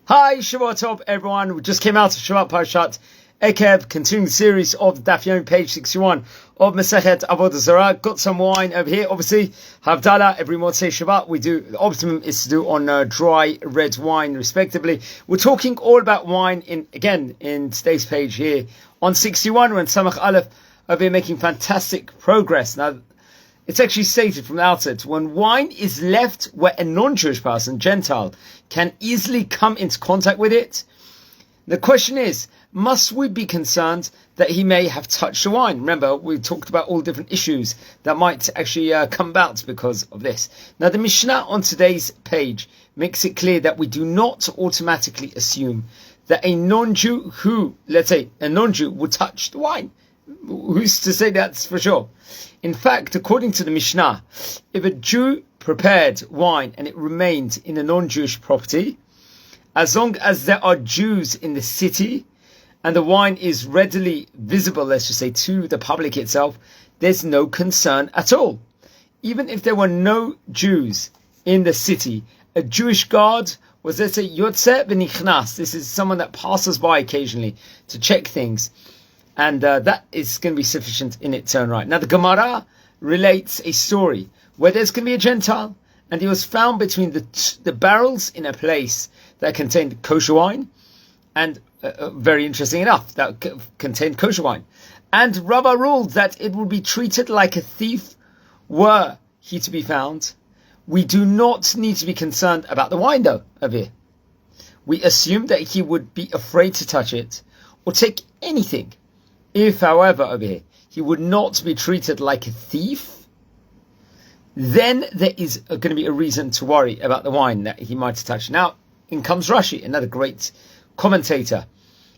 Hi, Shavua tov, everyone. We just came out of Shabbat Parashat Ekev, continuing the series of the Daf Yomi, page 61 of Masechet Avodah Zara. Got some wine over here. Obviously, Havdalah every Motzei Shabbat. We do, the optimum is to do on dry red wine, respectively. We're talking all about wine in today's page here on 61, when Samach Aleph over here making fantastic progress. Now, it's actually stated from the outset, when wine is left where a non-Jewish person, Gentile, can easily come into contact with it, the question is, must we be concerned that he may have touched the wine? Remember, we talked about all different issues that might actually come about because of this. Now, the Mishnah on today's page makes it clear that we do not automatically assume that a non-Jew would touch the wine. Who's to say that's for sure? In fact, according to the Mishnah, if a Jew prepared wine and it remained in a non-Jewish property, as long as there are Jews in the city and the wine is readily visible, let's just say, to the public itself, there's no concern at all. Even if there were no Jews in the city, a Jewish guard was, let's say, Yotzeh v'nichnas. This is someone that passes by occasionally to check things. And that is going to be sufficient in its own right. Now, the Gemara relates a story where there's going to be a Gentile, and he was found between the barrels in a place that contained kosher wine, and very interesting enough, that contained kosher wine. And Rabbah ruled that it would be treated like a thief were he to be found. We do not need to be concerned about the wine, though, over here. We assume that he would be afraid to touch it or take anything. If, however, over here, he would not be treated like a thief, then there is going to be a reason to worry about the wine that he might have touched. Now, in comes Rashi, another great commentator.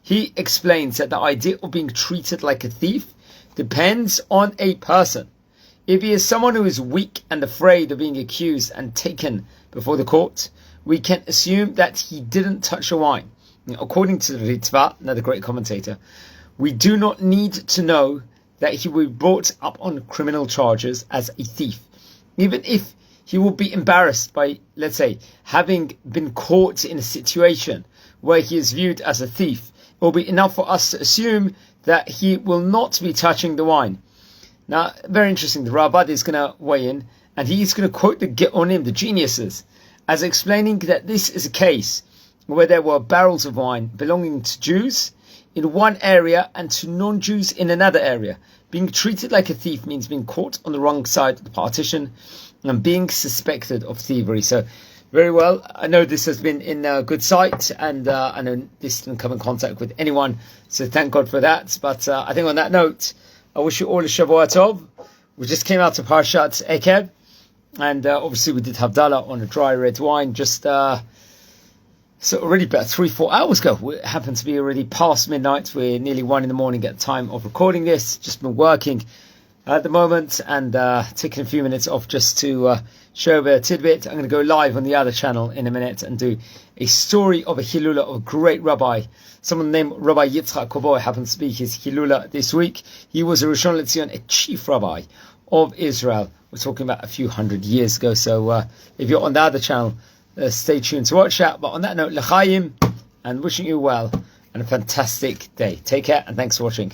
He explains that the idea of being treated like a thief depends on a person. If he is someone who is weak and afraid of being accused and taken before the court, we can assume that he didn't touch the wine. According to the Ritva, another great commentator, we do not need to know that he will be brought up on criminal charges as a thief. Even if he will be embarrassed by, let's say, having been caught in a situation where he is viewed as a thief, it will be enough for us to assume that he will not be touching the wine. Now, very interesting, the Rabbah is going to weigh in, and he's going to quote the Geonim, the geniuses, as explaining that this is a case where there were barrels of wine belonging to Jews in one area and to non-Jews in another area. Being treated like a thief means being caught on the wrong side of the partition and being suspected of thievery. So, very well, I know this has been in a good sight, and I know this didn't come in contact with anyone, so thank God for that. But I think on that note, I wish you all a Shavua tov. We just came out of Parashat Ekev, and obviously we did Havdalah on a dry red wine just so already about 3-4 hours ago. It happened to be already past midnight. We're nearly 1 a.m. at the time of recording this. Just been working at the moment and taking a few minutes off just to show a tidbit. I'm going to go live on the other channel in a minute and do a story of a Hilula of a great rabbi. Someone named Rabbi Yitzchak Koboy happens to be his Hilula this week. He was a Rishon LeZion, a chief rabbi of Israel. We're talking about a few hundred years ago. So if you're on the other channel, stay tuned to watch that. But on that note, l'chaim, and wishing you well and a fantastic day. Take care and thanks for watching.